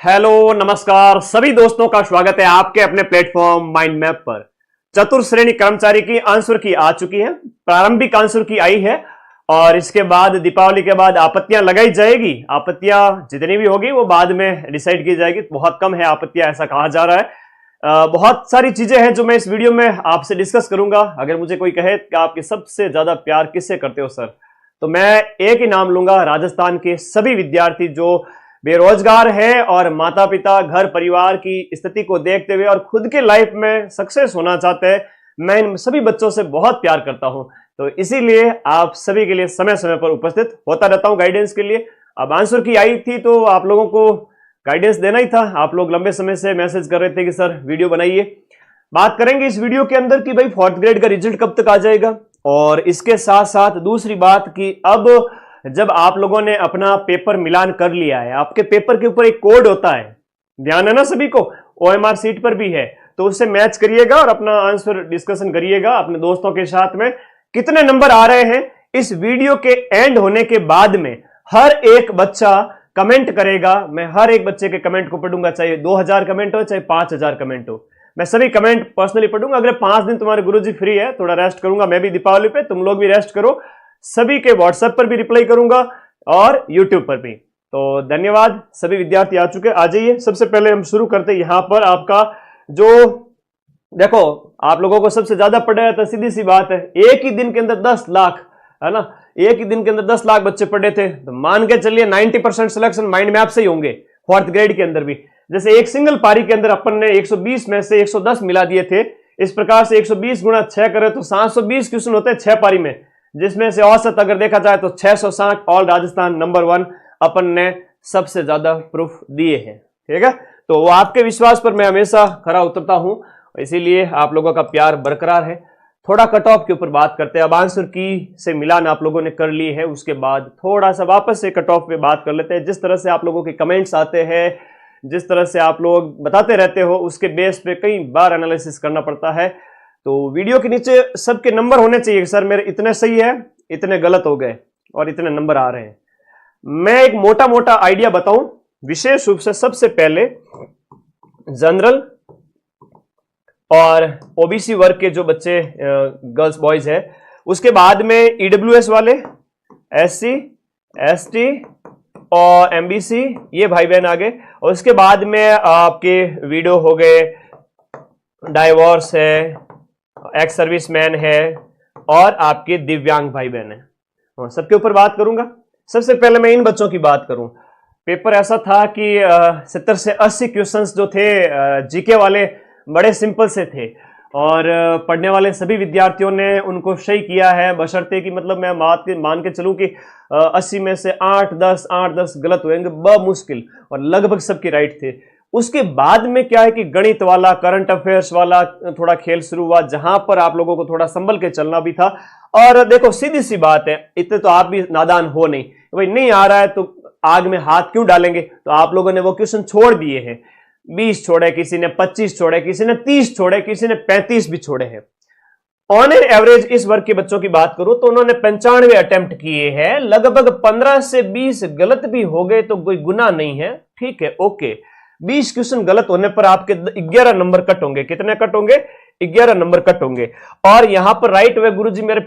Hello नमस्कार सभी दोस्तों का स्वागत है आपके अपने प्लेटफॉर्म माइंड मैप पर। चतुर्थ श्रेणी कर्मचारी की आंसर की आ चुकी है, प्रारंभिक आंसर की आई है और इसके बाद दीपावली के बाद आपत्तियां लगाई जाएगी। आपत्तियां जितनी भी होगी वो बाद में डिसाइड की जाएगी। बहुत कम है आपत्तियां, ऐसा कहा जा रहा है। बहुत सारी चीजें हैं जो मैं इस वीडियो में आपसे डिस्कस करूंगा। अगर मुझे कोई कहे कि आपके सबसे ज्यादा प्यार किससे करते हो सर, तो मैं एक ही नाम लूंगा, राजस्थान के सभी विद्यार्थी जो बेरोजगार है और माता पिता घर परिवार की स्थिति को देखते हुए और खुद के लाइफ में सक्सेस होना चाहते हैं। मैं इन सभी बच्चों से बहुत प्यार करता हूं, तो इसीलिए आप सभी के लिए समय समय पर उपस्थित होता रहता हूं गाइडेंस के लिए। अब आंसर की आई थी तो आप लोगों को गाइडेंस देना ही था। आप लोग लंबे समय से मैसेज कर रहे थे कि सर वीडियो बनाइए। बात करेंगे इस वीडियो के अंदर कि भाई फोर्थ ग्रेड का रिजल्ट कब तक आ जाएगा, और इसके साथ साथ दूसरी बात कि अब जब आप लोगों ने अपना पेपर मिलान कर लिया है, आपके पेपर के ऊपर एक कोड होता है, ध्यान है ना सभी को, ओएमआर सीट पर भी है, तो उससे मैच करिएगा और अपना आंसर डिस्कशन करिएगा अपने दोस्तों के साथ में। कितने नंबर आ रहे हैं इस वीडियो के एंड होने के बाद में हर एक बच्चा कमेंट करेगा। मैं हर एक बच्चे के कमेंट को पढ़ूंगा, चाहे 2000 कमेंट हो चाहे 5000 कमेंट हो, मैं सभी कमेंट पर्सनली पढ़ूंगा। अगर 5 दिन तुम्हारे गुरुजी फ्री है, थोड़ा रेस्ट करूंगा मैं भी दीपावली पे, तुम लोग भी रेस्ट करो। सभी के व्हाट्सएप पर भी रिप्लाई करूंगा और यूट्यूब पर भी। तो धन्यवाद, सभी विद्यार्थी आ चुके, आ जाइए। सबसे पहले हम शुरू करते हैं यहां पर आपका जो देखो, आप लोगों को सबसे ज्यादा पढ़े तो सीधी सी बात है, एक ही दिन के अंदर 10 लाख, है ना, एक ही दिन के अंदर 10 लाख बच्चे पढ़े थे, तो मान के चलिए 90% सिलेक्शन माइंड मैप से ही होंगे फोर्थ ग्रेड के अंदर भी। जैसे एक सिंगल पारी के अंदर अपन ने 120 में से 110 मिला दिए थे, इस प्रकार से 120 गुणा 6 करें तो 720 क्वेश्चन होते हैं 6 पारी में, जिसमें से औसत अगर देखा जाए तो 660। ऑल राजस्थान नंबर 1 अपन ने सबसे ज्यादा प्रूफ दिए हैं, ठीक है। तो वो आपके विश्वास पर मैं हमेशा खरा उतरता हूं, इसीलिए आप लोगों का प्यार बरकरार है। थोड़ा कट ऑफ के ऊपर बात करते हैं। अब आंसर की से मिलान आप लोगों ने कर ली है, उसके बाद थोड़ा सा वापस से कट ऑफ पे बात कर लेते हैं। जिस तरह से आप लोगों के कमेंट्स आते हैं, जिस तरह से आप लोग बताते रहते हो, उसके बेस पे कई बार एनालिसिस करना पड़ता है। तो वीडियो के नीचे सबके नंबर होने चाहिए, सर मेरे इतने सही है, इतने गलत हो गए और इतने नंबर आ रहे हैं। मैं एक मोटा मोटा आइडिया बताऊं, विशेष रूप से सबसे पहले जनरल और ओबीसी वर्ग के जो बच्चे गर्ल्स बॉयज है, उसके बाद में ईडब्ल्यूएस वाले, एससी एसटी और एमबीसी, ये भाई बहन आगे, और उसके बाद में आपके वीडियो हो गए, डाइवोर्स है, एक्स सर्विसमैन है और आपके दिव्यांग भाई बहन है, सबके ऊपर बात करूंगा। सबसे पहले मैं इन बच्चों की बात करूं। पेपर ऐसा था कि 70 से 80 क्वेश्चंस जो थे जीके वाले बड़े सिंपल से थे और पढ़ने वाले सभी विद्यार्थियों ने उनको सही किया है, बशर्ते कि मतलब मैं मान के चलूं कि 80 में से 8-10 गलत हुएंगे बमुश्किल, और लगभग सबके राइट थे। उसके बाद में क्या है कि गणित वाला, करंट अफेयर्स वाला थोड़ा खेल शुरू हुआ, जहां पर आप लोगों को थोड़ा संभल के चलना भी था। और देखो सीधी सी बात है, इतने तो आप भी नादान हो नहीं, भाई नहीं आ रहा है तो आग में हाथ क्यों डालेंगे। तो आप लोगों ने वो क्वेश्चन छोड़ दिए हैं, 20 छोड़े, किसी ने 25 छोड़े, किसी ने 30 छोड़े, किसी ने 35 भी छोड़े हैं। ऑन एन एवरेज इस वर्ग के बच्चों की बात करूं तो उन्होंने 95 अटेम्प्ट किए हैं, लगभग 15 से 20 गलत भी हो गए तो कोई गुनाह नहीं है, ठीक है, ओके। 20 क्वेश्चन गलत होने पर आपके 11 नंबर कट होंगे। कितने कट होंगे? 11 नंबर कट होंगे। और यहां पर राइट हुए गुरुजी मेरे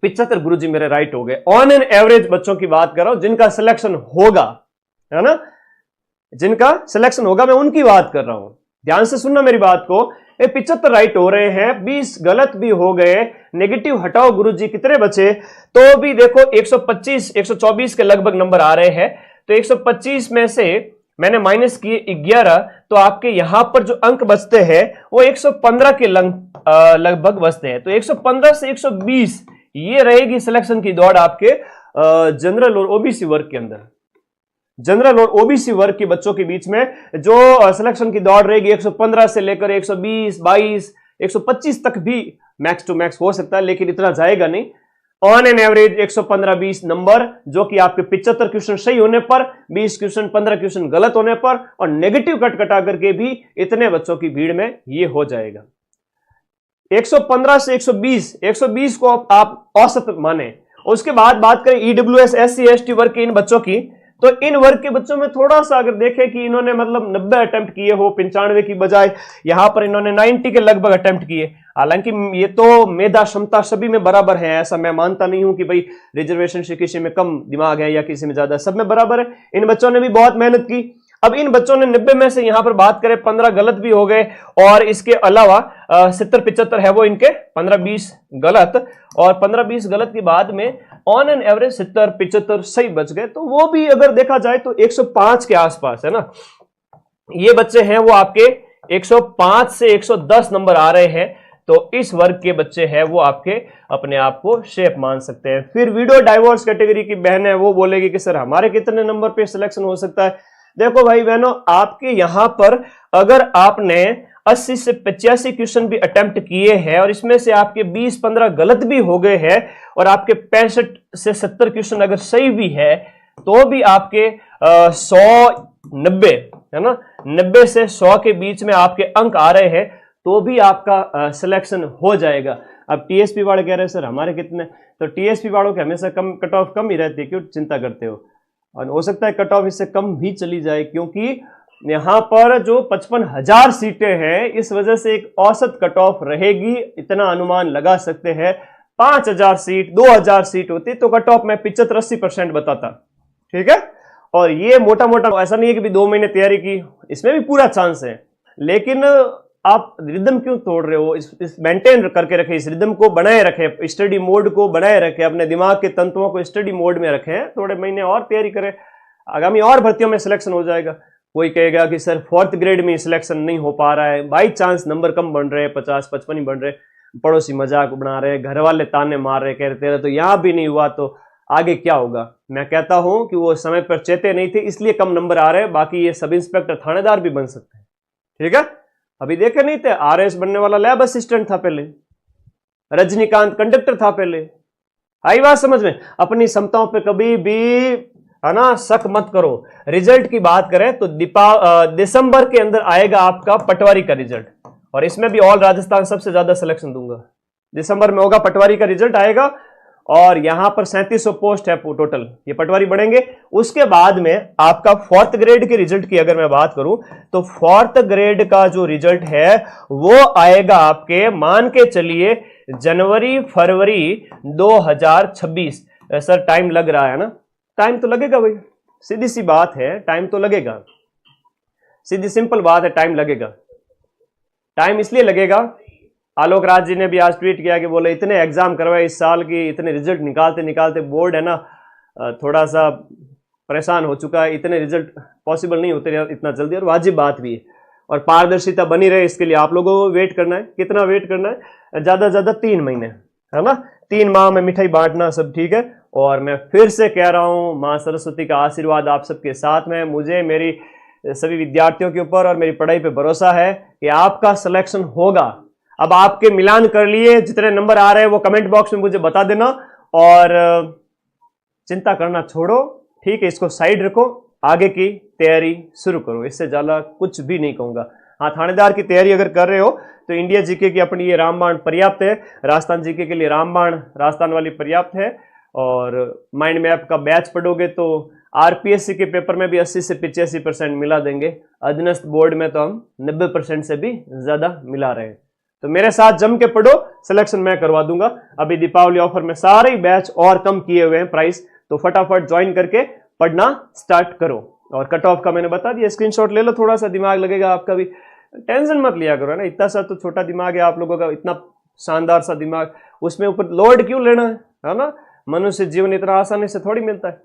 75 गुरुजी मेरे राइट हो गए। ऑन एन एवरेज बच्चों की बात कर रहा हूं जिनका सिलेक्शन होगा, है ना, जिनका सिलेक्शन होगा, मैं उनकी बात कर रहा हूं। ध्यान से सुनना मेरी बात को। 75 राइट हो रहे हैं, 20 गलत भी हो गए, नेगेटिव हटाओ गुरुजी, कितने बचे? तो भी देखो 125 124 के लगभग नंबर आ रहे हैं। तो 125 में से मैंने माइनस किए 11, तो आपके यहां पर जो अंक बचते हैं वो 115 के लगभग बचते हैं। तो 115 से 120 ये रहेगी सिलेक्शन की दौड़ आपके जनरल और ओबीसी वर्ग के अंदर। जनरल और ओबीसी वर्ग के बच्चों के बीच में जो सिलेक्शन की दौड़ रहेगी 115 से लेकर 120, 22, 125 तक भी मैक्स टू मैक्स हो सकता है, लेकिन इतना जाएगा नहीं। ऑन एन एवरेज 115-20 नंबर, जो कि आपके 75 क्वेश्चन सही होने पर, 20 क्वेश्चन 15 क्वेश्चन गलत होने पर और नेगेटिव कट कटा करके भी इतने बच्चों की भीड़ में ये हो जाएगा। 115 से 120 को आप औसत माने। उसके बाद बात करें ईडब्ल्यूएस, एससी, एसटी वर्ग के इन बच्चों की, तो इन वर्ग के बच्चों में थोड़ा सा अगर देखें कि इन्होंने मतलब 90 अटेम्प्ट किए हो 95 की बजाय, यहां पर इन्होंने 90 के लगभग अटेम्प्ट किए। हालांकि ये तो मेधा क्षमता सभी में बराबर है, ऐसा मैं मानता नहीं हूं कि भाई रिजर्वेशन से किसी में कम दिमाग है या किसी में ज्यादा, सब में बराबर है। इन बच्चों ने भी बहुत मेहनत की। अब इन बच्चों ने 90 में से यहां पर बात करें 15 गलत भी हो गए, और इसके अलावा 70-75 है वो इनके 15-20 गलत, और 15-20 गलत के बाद में ऑन एन एवरेज 70-75 सही बच गए। तो वो भी अगर देखा जाए तो 105 के आसपास है ना। ये बच्चे हैं वो आपके 105 से 110 नंबर आ रहे हैं, तो इस वर्ग के बच्चे हैं वो आपके अपने आप को शेप मान सकते हैं। फिर वीडियो डाइवोर्स कैटेगरी की बहन है, वो बोलेगी कि सर हमारे कितने नंबर पे सिलेक्शन हो सकता है। देखो भाई बहनों, आपके यहां पर अगर आपने 80 से 85 क्वेश्चन भी अटेम्प्ट किए हैं और इसमें से आपके 20-15 गलत भी हो गए हैं और आपके 65 से 70 क्वेश्चन अगर सही भी है, तो भी आपके 100-90 है ना, 90 से 100 के बीच में आपके अंक आ रहे हैं, तो भी आपका सिलेक्शन हो जाएगा। अब टीएसपी वाले कह रहे हैं सर हमारे कितने, तो टीएसपी वालों के हमेशा कम कट ऑफ कम ही रहती है, क्यों चिंता करते हो। और हो सकता है कट ऑफ इससे कम भी चली जाए, क्योंकि यहां पर जो 55,000 सीटें हैं, इस वजह से एक औसत कट ऑफ रहेगी, इतना अनुमान लगा सकते हैं। 5,000 सीट 2,000 सीट होती तो कट ऑफ में 75-80% बताता, ठीक है। और ये मोटा मोटा ऐसा नहीं है कि भी 2 महीने तैयारी की, इसमें भी पूरा चांस है, लेकिन आप रिदम क्यों तोड़ रहे हो। इस मेंटेन करके रखें, इस रिदम को बनाए रखें, स्टडी मोड को बनाए रखें, अपने दिमाग के तंतुओं को स्टडी मोड में रखें, थोड़े महीने और तैयारी करें, आगामी और भर्तियों में सिलेक्शन हो जाएगा। कोई कहेगा कि सर 4th ग्रेड में सिलेक्शन नहीं हो पा रहा है, बाई चांस नंबर कम बन रहे हैं, 50-55 ही बन रहे, पड़ोसी मजाक बना रहे, घर वाले ताने मार रहे, कह रहे तो यहां भी नहीं हुआ तो आगे क्या होगा। मैं कहता हूं कि वो समय पर चेते नहीं थे, इसलिए कम नंबर आ रहे हैं, बाकी ये सब इंस्पेक्टर थानेदार भी बन सकते हैं, ठीक है। अभी देखे नहीं थे, आरएस बनने वाला लैब असिस्टेंट था पहले, रजनीकांत कंडक्टर था पहले। आई बात समझ में। अपनी क्षमताओं पे कभी भी है ना शक मत करो। रिजल्ट की बात करें तो दिसंबर के अंदर आएगा आपका पटवारी का रिजल्ट, और इसमें भी ऑल राजस्थान सबसे ज्यादा सिलेक्शन दूंगा। दिसंबर में होगा पटवारी का रिजल्ट आएगा, और यहां पर 3700 पोस्ट है टोटल, ये पटवारी बढ़ेंगे। उसके बाद में आपका 4th ग्रेड के रिजल्ट की अगर मैं बात करूं तो 4th ग्रेड का जो रिजल्ट है वो आएगा आपके, मान के चलिए जनवरी-फरवरी 2026। सर टाइम लग रहा है ना, टाइम तो लगेगा भाई, सीधी सी बात है, टाइम तो लगेगा, सीधी सिंपल बात है, टाइम लगेगा। टाइम इसलिए लगेगा, आलोक राज जी ने भी आज ट्वीट किया कि बोले इतने एग्जाम करवाए इस साल की, इतने रिजल्ट निकालते निकालते बोर्ड है ना थोड़ा सा परेशान हो चुका है, इतने रिजल्ट पॉसिबल नहीं होते इतना जल्दी, और वाजिब बात भी है। और पारदर्शिता बनी रहे इसके लिए आप लोगों को वेट करना है। कितना वेट करना है? ज्यादा ज्यादा 3 महीने, है ना। 3 माह में मिठाई बांटना सब ठीक है। और मैं फिर से कह रहा हूं, मां सरस्वती का आशीर्वाद आप सबके साथ में, मुझे मेरी सभी विद्यार्थियों के ऊपर और मेरी पढ़ाई पे भरोसा है कि आपका सिलेक्शन होगा। अब आपके मिलान कर लिए, जितने नंबर आ रहे हैं वो कमेंट बॉक्स में मुझे बता देना, और चिंता करना छोड़ो, ठीक है, इसको साइड रखो, आगे की तैयारी शुरू करो, इससे ज्यादा कुछ भी नहीं कहूंगा। हाँ, थानेदार की तैयारी अगर कर रहे हो तो इंडिया जीके की अपनी ये रामबाण पर्याप्त है, राजस्थान जीके के लिए रामबाण राजस्थान वाली पर्याप्त है, और माइंड मैप का बैच पढ़ोगे तो आरपीएससी के पेपर में भी 80 से 85% मिला देंगे, अधीनस्थ बोर्ड में तो हम 90% से भी ज्यादा मिला रहे हैं। तो मेरे साथ जम के पढ़ो, सिलेक्शन मैं करवा दूंगा। अभी दीपावली ऑफर में सारे बैच और कम किए हुए हैं प्राइस, तो फटाफट ज्वाइन करके पढ़ना स्टार्ट करो। और कट ऑफ का मैंने बता दिया, स्क्रीनशॉट ले लो, थोड़ा सा दिमाग लगेगा आपका भी, टेंशन मत लिया करो, है ना। इतना सा तो छोटा दिमाग है आप लोगों का, इतना शानदार सा दिमाग, उसमें ऊपर लोड क्यों लेना है ना। मनुष्य जीवन इतना आसानी से थोड़ी मिलता है।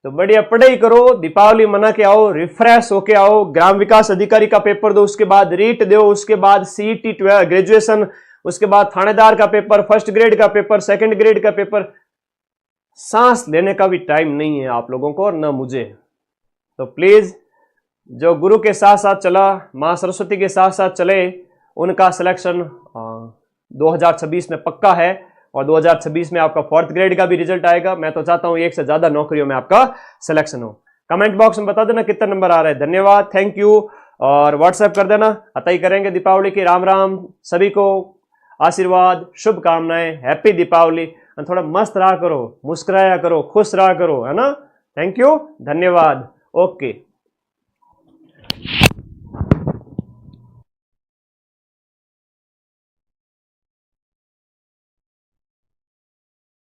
तो बढ़िया पढ़ाई करो, दीपावली मना के आओ, रिफ्रेश होके आओ, ग्राम विकास अधिकारी का पेपर दो, उसके बाद रीट दो, उसके बाद सीईटी ग्रेजुएशन, उसके बाद थानेदार का पेपर, 1st ग्रेड का पेपर, 2nd ग्रेड का पेपर। सांस लेने का भी टाइम नहीं है आप लोगों को और ना मुझे। तो प्लीज जो गुरु के साथ साथ चला, मां सरस्वती के साथ साथ चले, उनका सिलेक्शन 2026 में पक्का है, और 2026 में आपका 4th ग्रेड का भी रिजल्ट आएगा। मैं तो चाहता हूं 1 से ज्यादा नौकरियों में आपका सिलेक्शन हो। कमेंट बॉक्स में बता देना कितना नंबर आ रहा है। धन्यवाद, थैंक यू, और व्हाट्सएप कर देना। अतः ही करेंगे दीपावली की। राम राम, सभी को आशीर्वाद, शुभकामनाएं, हैप्पी दीपावली। थोड़ा मस्त रहा करो, मुस्कुराया करो, खुश रहा करो, है ना। थैंक यू, धन्यवाद। ओके।